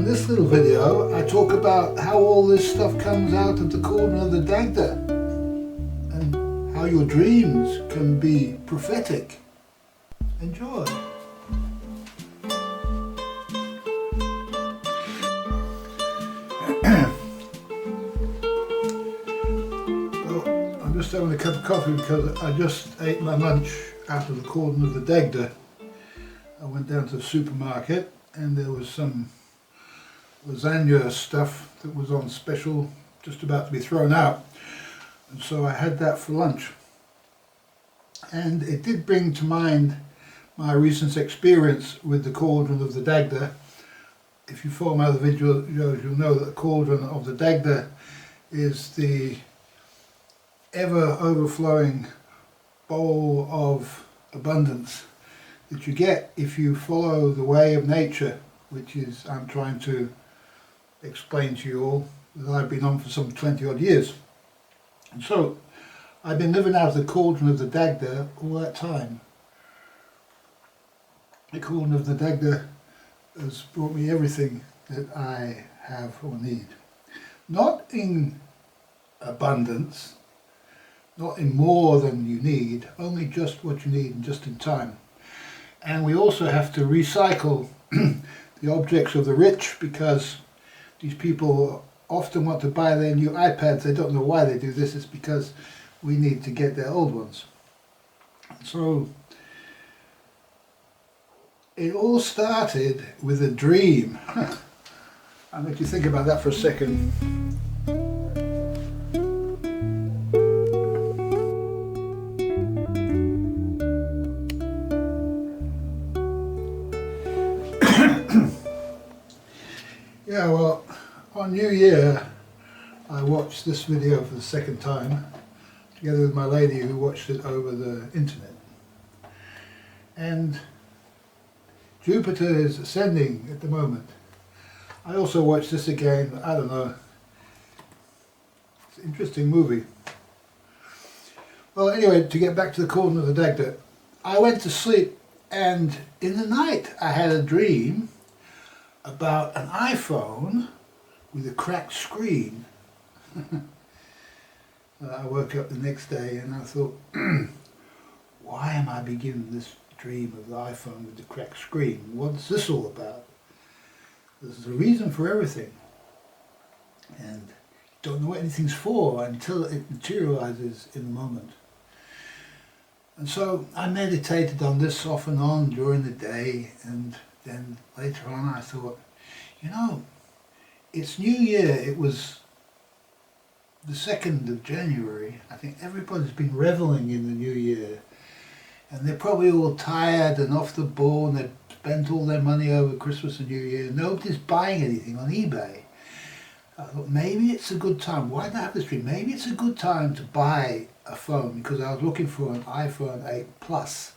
this little video I talk about how all this stuff comes out of the Cauldron of the Dagda and how your dreams can be prophetic. Enjoy! Well, I'm just having a cup of coffee because I just ate my lunch out of the Cauldron of the Dagda. I went down to the supermarket and there was some lasagna stuff that was on special, just about to be thrown out, and so I had that for lunch. And it did bring to mind my recent experience with the Cauldron of the Dagda. If you follow my other videos, you'll know that the Cauldron of the Dagda is the ever overflowing bowl of abundance that you get if you follow the way of nature, which is I'm trying to explain to you all, that I've been on for some 20 odd years. And so I've been living out of the Cauldron of the Dagda all that time. The Cauldron of the Dagda has brought me everything that I have or need. Not in abundance, not in more than you need, only just what you need and just in time. And we also have to recycle the objects of the rich, because these people often want to buy their new iPads. They don't know why they do this. It's because we need to get their old ones. So it all started with a dream. I'll let you think about that for a second. Yeah, well, on New Year I watched this video for the second time, together with my lady who watched it over the internet. And Jupiter is ascending at the moment. I also watched this again, I don't know, it's an interesting movie. Well, anyway, to get back to the Cauldron of the Dagda, I went to sleep and in the night I had a dream about an iPhone with a cracked screen. I woke up the next day and I thought, why am I beginning this dream of the iPhone with the cracked screen? What's this all about? There's a reason for everything, and you don't know what anything's for until it materializes in the moment. And so I meditated on this off and on during the day, and then later on I thought, you know, it's New Year. It was the 2nd of January. I think everybody's been reveling in the New Year, and they're probably all tired and off the ball, and they've spent all their money over Christmas and New Year. Nobody's buying anything on eBay. I thought maybe it's a good time. Why did I have this dream? Maybe it's a good time to buy a phone, because I was looking for an iPhone 8 Plus,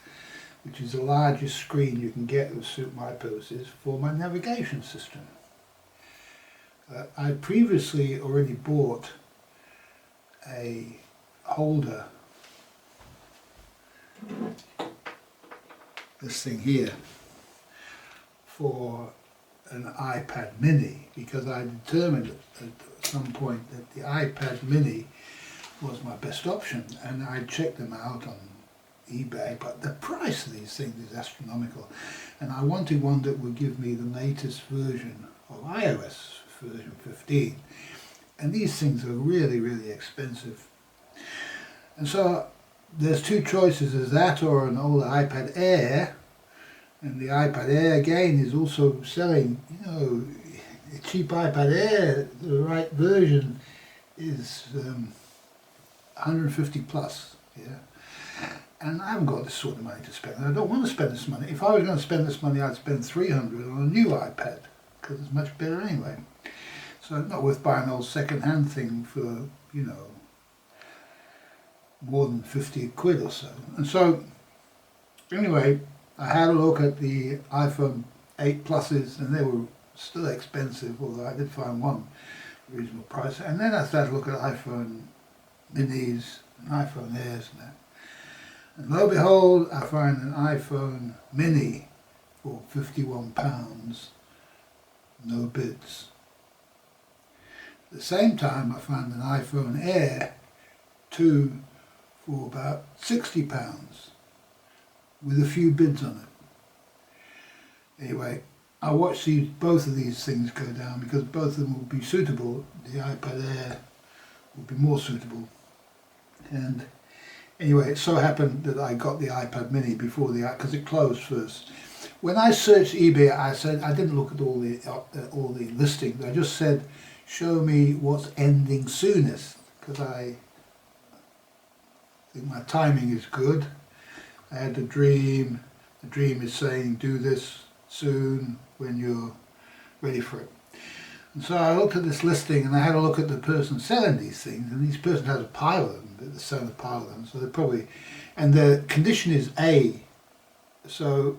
which is the largest screen you can get that suit my purposes for my navigation system. I previously already bought a holder, this thing here, for an iPad mini, because I determined at some point that the iPad mini was my best option, and I checked them out on eBay, but the price of these things is astronomical, and I wanted one that would give me the latest version of iOS version 15, and these things are really, really expensive. And so there's two choices: there's that or an old iPad Air, and the iPad Air again is also selling, you know, a cheap iPad Air, the right version is 150 plus, yeah. And I haven't got this sort of money to spend. I don't want to spend this money. If I was going to spend this money, I'd spend 300 on a new iPad, because it's much better anyway. So it's not worth buying an old second-hand thing for, you know, more than 50 quid or so. And so, anyway, I had a look at the iPhone 8 Pluses, and they were still expensive, although I did find one reasonable price. And then I started to look at iPhone Minis and iPhone Airs and that. And lo and behold, I find an iPhone Mini for £51 no bids. At the same time, I found an iPhone Air 2 for about £60 with a few bids on it. Anyway, I watched both of these things go down because both of them would be suitable. The iPad Air would be more suitable. And anyway, it so happened that I got the iPad Mini before because it closed first. When I searched eBay, I didn't look at all the listings. I just said, show me what's ending soonest, because I think my timing is good. I had the dream. The dream is saying, do this soon when you're ready for it. And so I looked at this listing and I had a look at the person selling these things, and this person has a pile of them, they're selling a pile of them, so they're probably, and the condition is A, so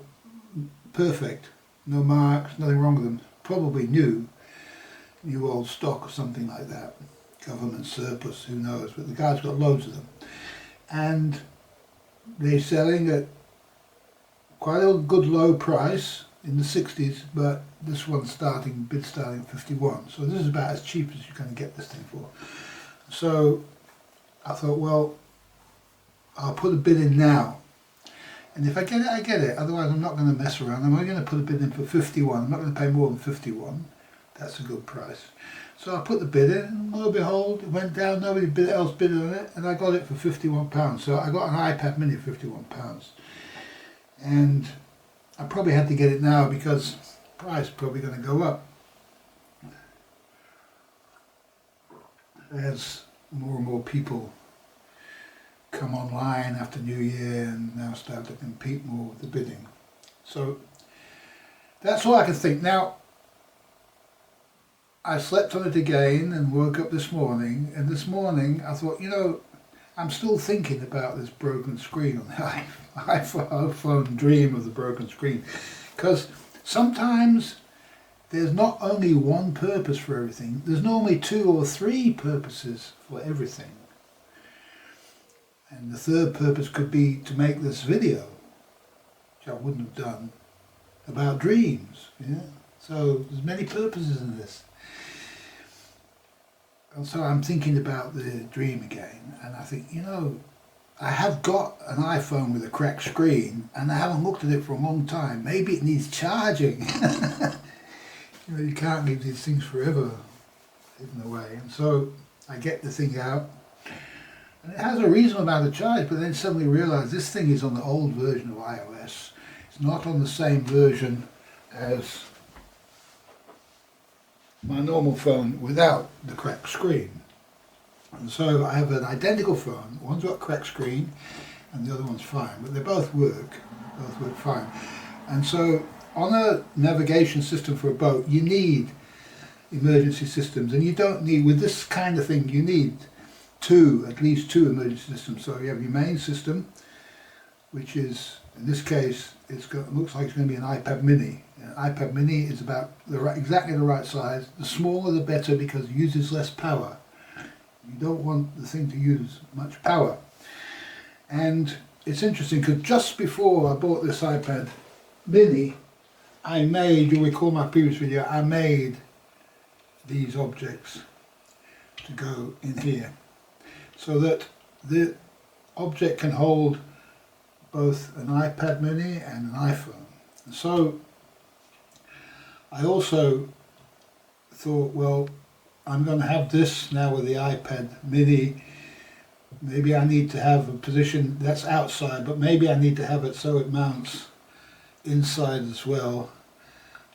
perfect, no marks, nothing wrong with them, probably new old stock or something like that, government surplus, who knows, but the guy's got loads of them. And they're selling at quite a good low price in the 60s, but this one's bid starting at 51. So this is about as cheap as you're going to get this thing for. So I thought, well, I'll put a bid in now. And if I get it, I get it. Otherwise, I'm not going to mess around. I'm only going to put a bid in for 51. I'm not going to pay more than 51. That's a good price. So I put the bid in, and lo and behold, it went down. Nobody else bid on it, and I got it for £51. So I got an iPad Mini for £51. And I probably had to get it now because the price is probably going to go up as more and more people come online after New Year and now start to compete more with the bidding. So that's all I can think. Now, I slept on it again and woke up this morning, and this morning I thought, I'm still thinking about this broken screen on the iPhone dream of the broken screen, because sometimes there's not only one purpose for everything, there's normally 2 or 3 purposes for everything. And the third purpose could be to make this video, which I wouldn't have done, about dreams. Yeah? So there's many purposes in this. And so I'm thinking about the dream again, and I think, I have got an iPhone with a cracked screen, and I haven't looked at it for a long time. Maybe it needs charging. You can't leave these things forever hidden away. And so I get the thing out, and it has a reasonable amount of charge, but then suddenly realise this thing is on the old version of iOS. It's not on the same version as my normal phone without the cracked screen. And so I have an identical phone. One's got a cracked screen and the other one's fine, but they both work fine. And so on a navigation system for a boat, you need emergency systems, and you don't need, with this kind of thing, you need at least two emergency systems. So you have your main system, which is, in this case, looks like it's going to be an iPad Mini. An iPad Mini is about exactly the right size. The smaller the better, because it uses less power. You don't want the thing to use much power. And it's interesting because just before I bought this iPad Mini, I made, you'll recall my previous video, I made these objects to go in here so that the object can hold both an iPad Mini and an iPhone. And so I also thought, well, I'm going to have this now with the iPad Mini. Maybe I need to have a position that's outside, but maybe I need to have it so it mounts inside as well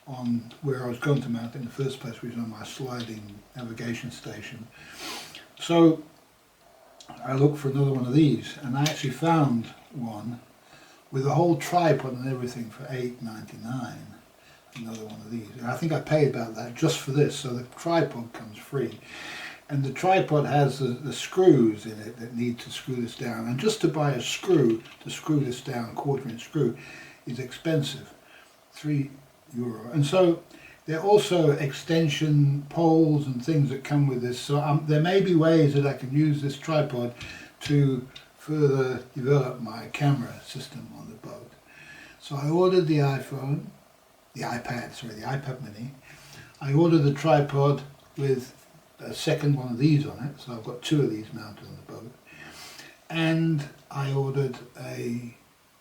on where I was going to mount it in the first place, which is on my sliding navigation station. So I looked for another one of these, and I actually found one with a whole tripod and everything for $8.99. Another one of these, and I think I paid about that just for this. So the tripod comes free, and the tripod has the screws in it that need to screw this down, and just to buy a screw to screw this down, a 1/4" screw, is expensive, €3. And so there are also extension poles and things that come with this, so there may be ways that I can use this tripod to further develop my camera system on the boat. So I ordered the iPad Mini. I ordered a tripod with a second one of these on it, so I've got 2 of these mounted on the boat. And I ordered a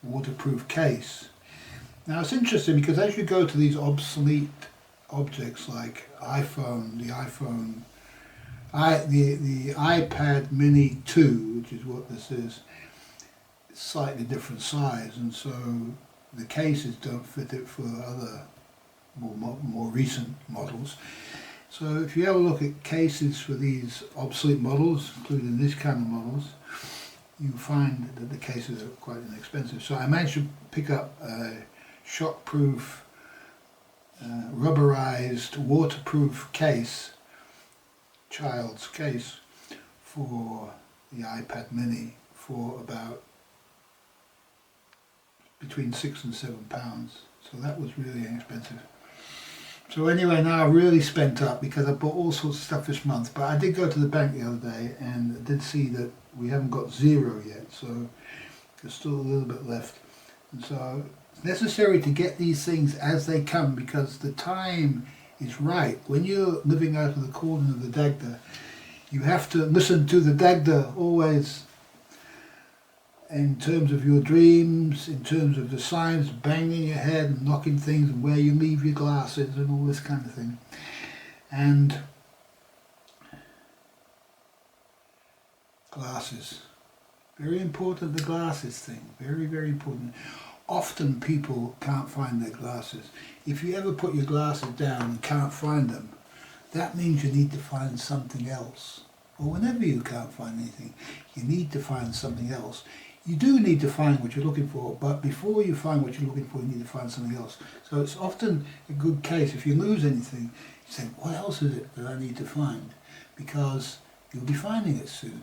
waterproof case. Now it's interesting because as you go to these obsolete objects like the iPad Mini 2, which is what this is, it's slightly different size, and so the cases don't fit it for other more recent models. So if you have a look at cases for these obsolete models, including this kind of models, you find that the cases are quite inexpensive. So I managed to pick up a shockproof, rubberized, waterproof case, child's case, for the iPad Mini for about between £6 and £7. So that was really inexpensive. So anyway, now I've really spent up because I bought all sorts of stuff this month, but I did go to the bank the other day and I did see that we haven't got 0 yet, so there's still a little bit left. And so it's necessary to get these things as they come because the time is right. When you're living out of the Cauldren of the Dagda, you have to listen to the Dagda always, in terms of your dreams, in terms of the signs banging your head and knocking things and where you leave your glasses and all this kind of thing. And glasses. Very important, the glasses thing. Very, very important. Often people can't find their glasses. If you ever put your glasses down and can't find them, that means you need to find something else. Or whenever you can't find anything, you need to find something else. You do need to find what you're looking for, but before you find what you're looking for, you need to find something else. So it's often a good case, if you lose anything, you say, what else is it that I need to find? Because you'll be finding it soon.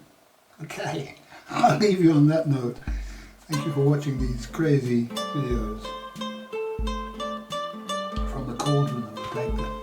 Okay, I'll leave you on that note. Thank you for watching these crazy videos from the Cauldron of the Dagda.